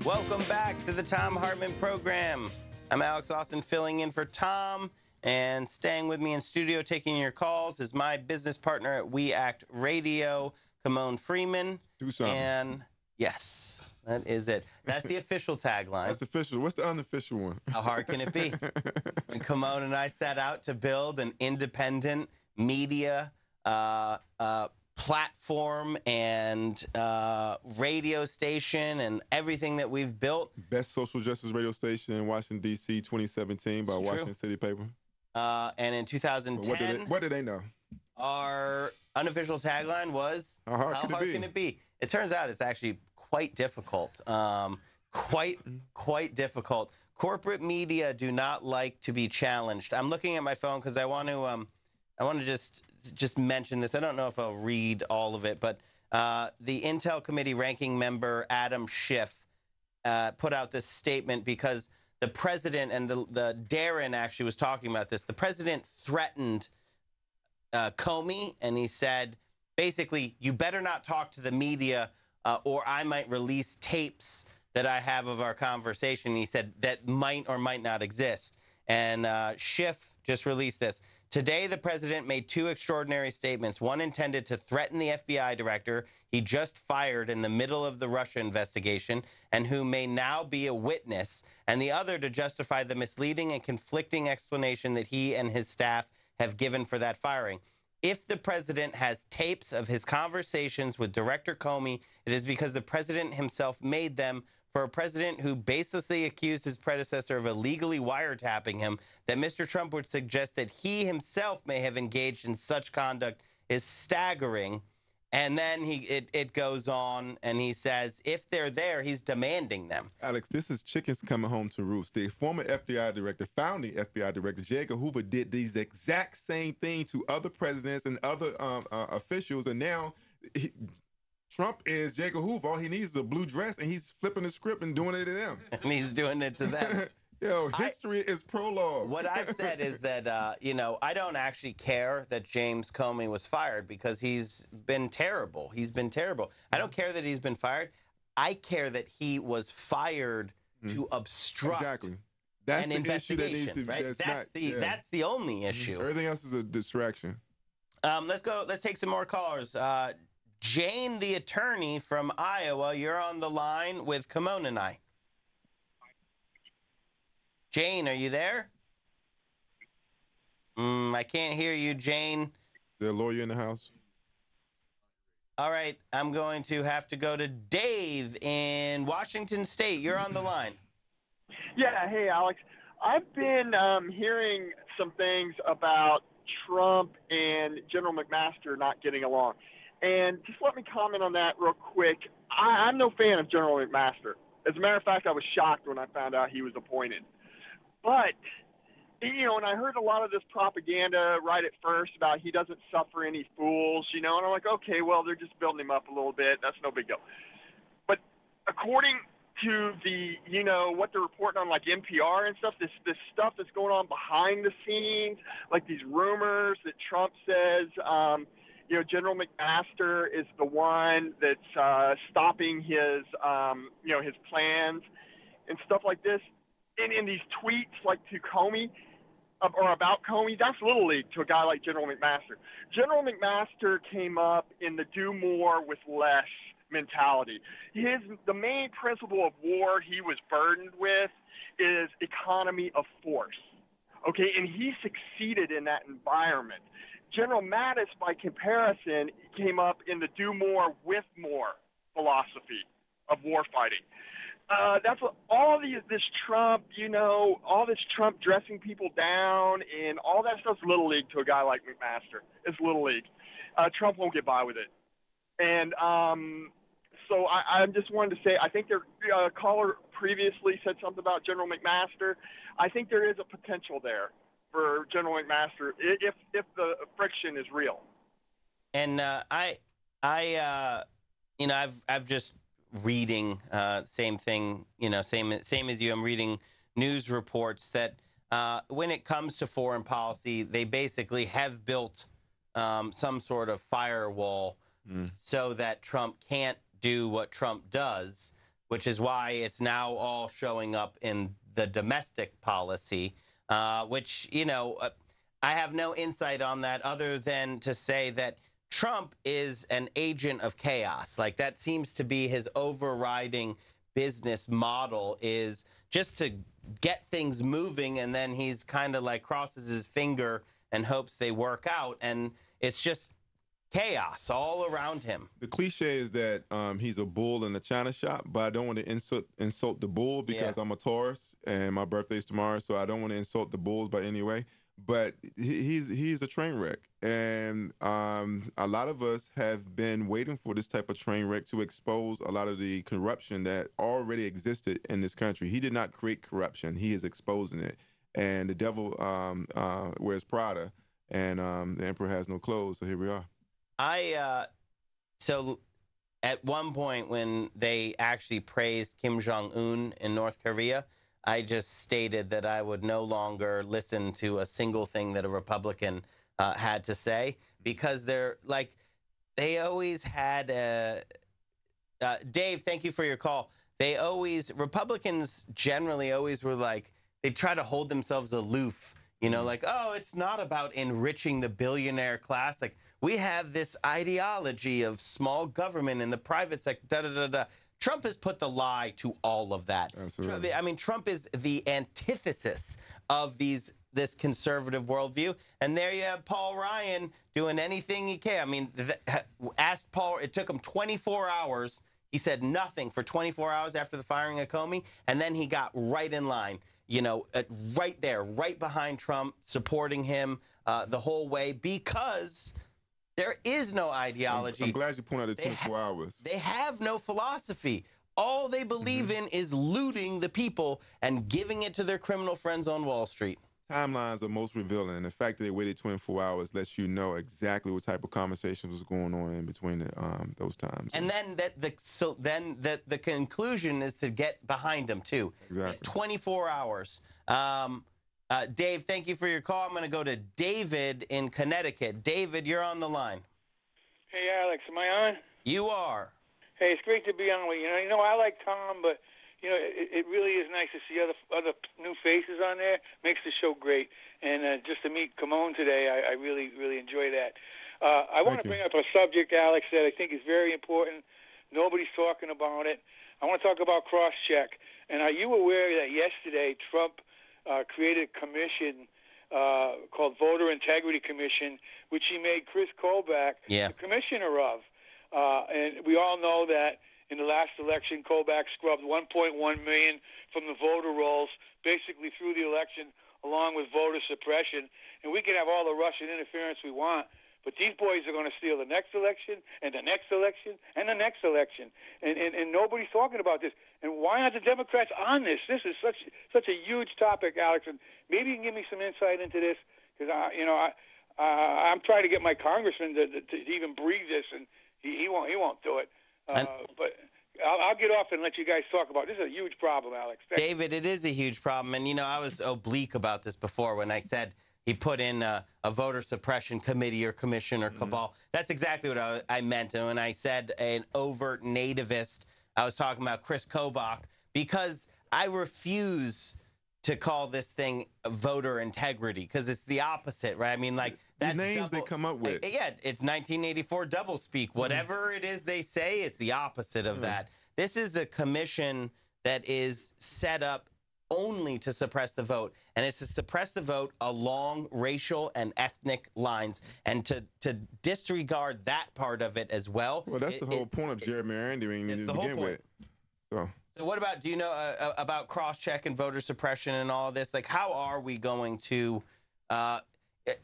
Welcome back to the Thom Hartmann Program. I'm Alex Lawson filling in for Tom, and staying with me in studio taking your calls is my business partner at We Act Radio, Kymone Freeman. Do something. And yes, that is it. That's the official tagline. That's official. What's the unofficial one? How hard can it be? And Kymone and I set out to build an independent media platform and radio station and everything that we've built. Best social justice radio station in Washington, D.C., 2017 by Washington City Paper. And in 2010, what did they know? Our unofficial tagline was, How hard can it be? It turns out it's actually quite difficult. Quite difficult. Corporate media do not like to be challenged. I'm looking at my phone because I want to just mention this. I don't know if I'll read all of it, but the Intel Committee ranking member Adam Schiff put out this statement because the president and the Darren actually was talking about this. The president threatened Comey, and he said, basically, you better not talk to the media or I might release tapes that I have of our conversation. He said that might or might not exist. And Schiff just released this. Today, the president made two extraordinary statements, one intended to threaten the FBI director he just fired in the middle of the Russia investigation and who may now be a witness, and the other to justify the misleading and conflicting explanation that he and his staff have given for that firing. If the president has tapes of his conversations with Director Comey, it is because the president himself made them. For a president who baselessly accused his predecessor of illegally wiretapping him, that Mr. Trump would suggest that he himself may have engaged in such conduct is staggering. And then it goes on, and he says, if they're there, he's demanding them. Alex, this is chickens coming home to roost. The former FBI director, founding FBI director, J. Edgar Hoover, did these exact same thing to other presidents and other officials, and now Trump is J. Edgar Hoover. All he needs is a blue dress, and he's flipping the script and doing it to them. And he's doing it to them. Yo, history is prologue. What I've said is that, I don't actually care that James Comey was fired because he's been terrible. He's been terrible. I don't care that he's been fired. I care that he was fired to obstruct That's an the investigation. Issue that needs to, right? That's the only issue. Everything else is a distraction. Let's go. Let's take some more callers. Jane, the attorney from Iowa, you're on the line with Kymone and I. Jane, are you there? I can't hear you, Jane. Is there a lawyer in the house? All right, I'm going to have to go to Dave in Washington State. You're on the line. Yeah, hey, Alex. I've been hearing some things about Trump and General McMaster not getting along. And just let me comment on that real quick. I'm no fan of General McMaster. As a matter of fact, I was shocked when I found out he was appointed. But, and I heard a lot of this propaganda right at first about he doesn't suffer any fools, and I'm like, okay, well, they're just building him up a little bit. That's no big deal. But according to the, what they're reporting on like NPR and stuff, this stuff that's going on behind the scenes, like these rumors that Trump says, General McMaster is the one that's stopping his, his plans and stuff like this. And in these tweets, like to Comey or about Comey, that's Little League to a guy like General McMaster. General McMaster came up in the do more with less mentality. The main principle of war he was burdened with is economy of force. Okay, and he succeeded in that environment. General Mattis, by comparison, came up in the do more with more philosophy of war fighting. That's what all this Trump, all this Trump dressing people down and all that stuff's Little League to a guy like McMaster. It's Little League. Trump won't get by with it. And so I just wanted to say, I think their caller previously said something about General McMaster. I think there is a potential there for General McMaster if the friction is real. And I've just reading same thing, same as you. I'm reading news reports that when it comes to foreign policy, they basically have built some sort of firewall so that Trump can't do what Trump does. which is why it's now all showing up in the domestic policy, which, I have no insight on that other than to say that Trump is an agent of chaos. Like, that seems to be his overriding business model, is just to get things moving, and then he's kind of like crosses his finger and hopes they work out, and it's just chaos all around him. The cliche is that he's a bull in a china shop, but I don't want to insult the bull because I'm a Taurus and my birthday's tomorrow, so I don't want to insult the bulls by any way. But he's a train wreck, and a lot of us have been waiting for this type of train wreck to expose a lot of the corruption that already existed in this country. He did not create corruption; he is exposing it. And the devil wears Prada, and the emperor has no clothes. So here we are. So at one point when they actually praised Kim Jong-un in North Korea, I just stated that I would no longer listen to a single thing that a Republican had to say, because they always had Dave, thank you for your call. Republicans generally always were like, they try to hold themselves aloof, like, oh, it's not about enriching the billionaire class. Like, we have this ideology of small government and the private sector, da-da-da-da. Trump has put the lie to all of that. Absolutely. Trump is the antithesis of this conservative worldview. And there you have Paul Ryan doing anything he can. Asked Paul, it took him 24 hours. He said nothing for 24 hours after the firing of Comey, and then he got right in line, right there, right behind Trump, supporting him the whole way, because there is no ideology. I'm glad you pointed out the 24 hours. They have no philosophy. All they believe in is looting the people and giving it to their criminal friends on Wall Street. Timelines are most revealing, and the fact that they waited 24 hours lets you know exactly what type of conversation was going on in between those times. And then the conclusion is to get behind them too. Exactly. 24 hours. Dave, thank you for your call. I'm going to go to David in Connecticut. David, you're on the line. Hey, Alex, am I on? You are. Hey, it's great to be on with you. I like Tom, but it really is nice to see other new faces on there. Makes the show great. And just to meet Kymone today, I really, really enjoy that. I want to bring up a subject, Alex, that I think is very important. Nobody's talking about it. I want to talk about cross-check. And are you aware that yesterday Trump created a commission called Voter Integrity Commission, which he made Chris Kobach the commissioner of? And we all know that in the last election, Kobach scrubbed 1.1 million from the voter rolls, basically through the election, along with voter suppression. And we can have all the Russian interference we want, but these boys are going to steal the next election and the next election and the next election. And nobody's talking about this. And why aren't the Democrats on this? This is such a huge topic, Alex. And maybe you can give me some insight into this, because I'm trying to get my congressman to even breathe this, and he won't do it. But I'll get off and let you guys talk about it. This is a huge problem, Alex. Thanks. David, it is a huge problem. And, I was oblique about this before when I said he put in a voter suppression committee or commission or cabal. That's exactly what I meant. And when I said an overt nativist, I was talking about Chris Kobach, because I refuse to call this thing voter integrity, because it's the opposite, right? That's the names they come up with. Yeah, it's 1984 doublespeak. Whatever it is they say, it's the opposite of that. This is a commission that is set up only to suppress the vote, and it's to suppress the vote along racial and ethnic lines, and to disregard that part of it as well. Well, that's the whole point of gerrymandering to begin with. So what about, do you know about cross-check and voter suppression and all of this? Like, how are we going to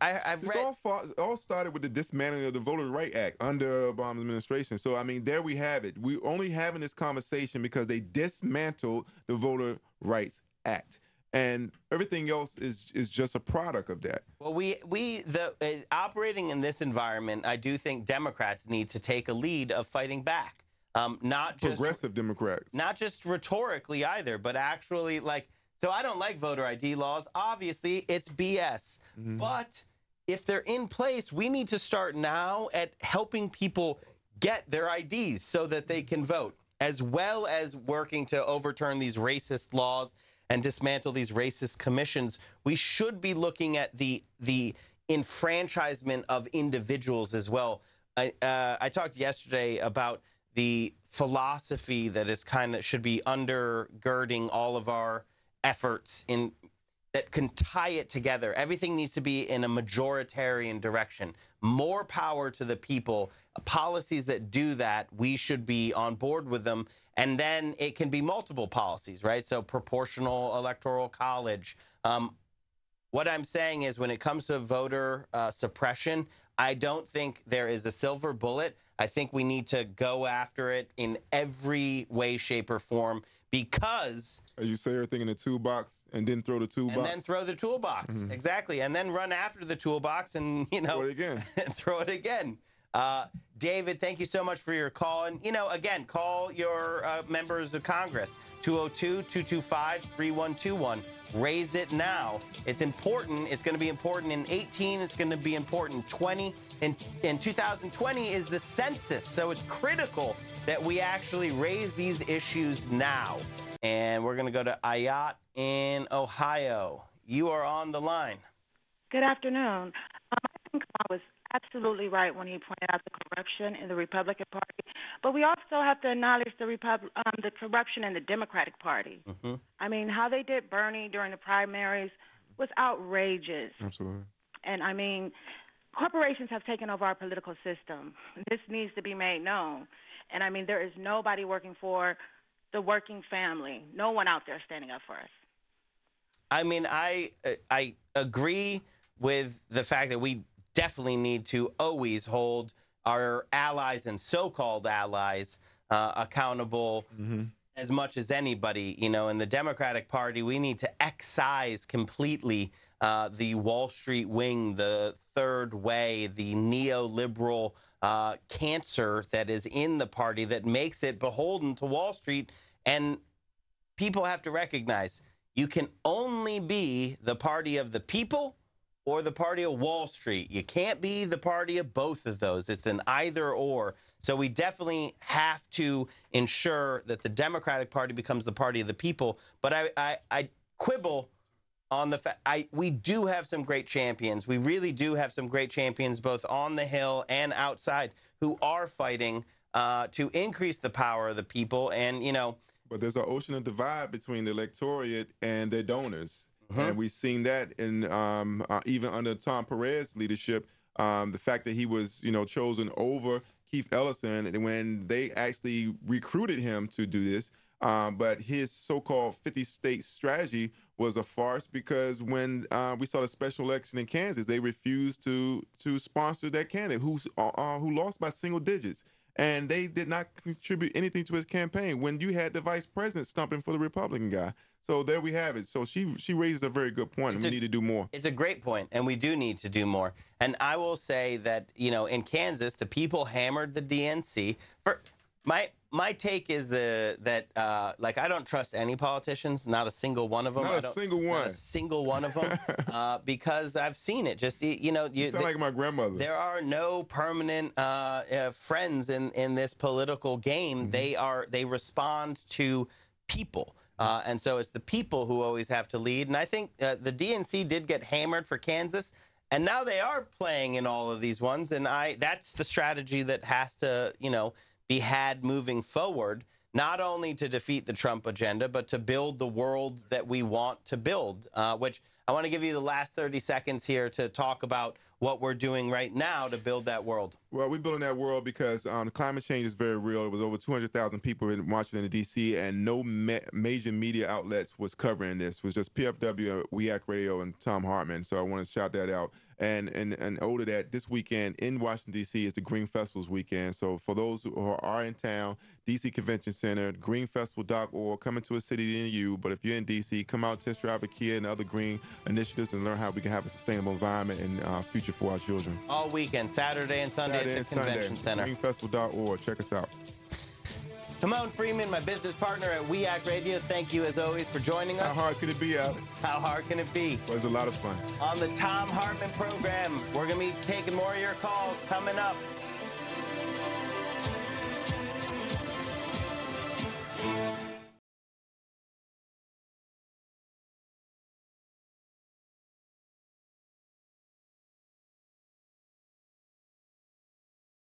I've read... all started with the dismantling of the Voter Rights Act under Obama's administration. So, there we have it. We're only having this conversation because they dismantled the Voter Rights Act. And everything else is just a product of that. Well, operating in this environment, I do think Democrats need to take a lead of fighting back. Not just progressive Democrats. Not just rhetorically either, but actually, so I don't like voter ID laws. Obviously, it's BS. But if they're in place, we need to start now at helping people get their IDs so that they can vote. as well as working to overturn these racist laws and dismantle these racist commissions, we should be looking at the enfranchisement of individuals as well. I talked yesterday about the philosophy that is should be undergirding all of our efforts that can tie it together. Everything needs to be in a majoritarian direction. More power to the people. Policies that do that, we should be on board with them. And then it can be multiple policies, right? So proportional electoral college. What I'm saying is when it comes to voter suppression, I don't think there is a silver bullet. I think we need to go after it in every way, shape, or form because... As you say, everything in the toolbox and then throw the toolbox. And then throw the toolbox, exactly. And then run after the toolbox and, throw it again. throw it again. David, thank you so much for your call. And, again, call your members of Congress, 202-225-3121. Raise it now. It's important. It's going to be important in 18. It's going to be important in 20. In 2020 is the census, so it's critical that we actually raise these issues now. And we're going to go to Ayat in Ohio. You are on the line. Good afternoon. I think I was absolutely right when he pointed out the corruption in the Republican Party, but we also have to acknowledge the corruption in the Democratic Party. Mm-hmm. I mean, how they did Bernie during the primaries was outrageous. Absolutely. And I mean, corporations have taken over our political system. This needs to be made known. And I mean, there is nobody working for the working family. No one out there standing up for us. I mean, I agree with the fact that we definitely need to always hold our allies and so-called allies accountable as much as anybody. In the Democratic Party, we need to excise completely the Wall Street wing, the third way, the neoliberal cancer that is in the party that makes it beholden to Wall Street. And people have to recognize you can only be the party of the people or the party of Wall Street. You can't be the party of both of those. It's an either or. So we definitely have to ensure that the Democratic Party becomes the party of the people. But I quibble on the fact we do have some great champions. We really do have some great champions both on the Hill and outside who are fighting to increase the power of the people. And, But there's an ocean of divide between the electorate and their donors. And we've seen that in even under Tom Perez's leadership, the fact that he was, chosen over Keith Ellison when they actually recruited him to do this. But his so-called 50-state strategy was a farce because when we saw the special election in Kansas, they refused to sponsor that candidate who lost by single digits. And they did not contribute anything to his campaign when you had the vice president stumping for the Republican guy. So there we have it. So she raises a very good point, and we need to do more. It's a great point, and we do need to do more. And I will say that, in Kansas, the people hammered the DNC. My take is that I don't trust any politicians, not a single one of them. Not a single one. Not a single one of them, because I've seen it. Just, you sound like my grandmother. There are no permanent friends in this political game. They respond to people. And so it's the people who always have to lead. And I think the DNC did get hammered for Kansas, and now they are playing in all of these ones. And that's the strategy that has to, be had moving forward, not only to defeat the Trump agenda, but to build the world that we want to build, which I want to give you the last 30 seconds here to talk about what we're doing right now to build that world. Well, we're building that world because climate change is very real. It was over 200,000 people in Washington, D.C., and no major media outlets was covering this. It was just PFW, WEAC Radio, and Thom Hartmann. So I want to shout that out. And over that, this weekend in Washington, D.C. is the Green Festivals weekend. So for those who are in town, D.C. Convention Center, greenfestival.org, coming to a city near you. But if you're in D.C., come out, test drive a Kia and other green initiatives and learn how we can have a sustainable environment and future for our children. All weekend, Saturday and Sunday at the Convention Center. Greenfestival.org. Check us out. Kymone Freeman, my business partner at WEAC Radio, thank you as always for joining us. How hard could it be, Alex? How hard can it be? Well, it's a lot of fun. On the Thom Hartmann Program, we're going to be taking more of your calls coming up.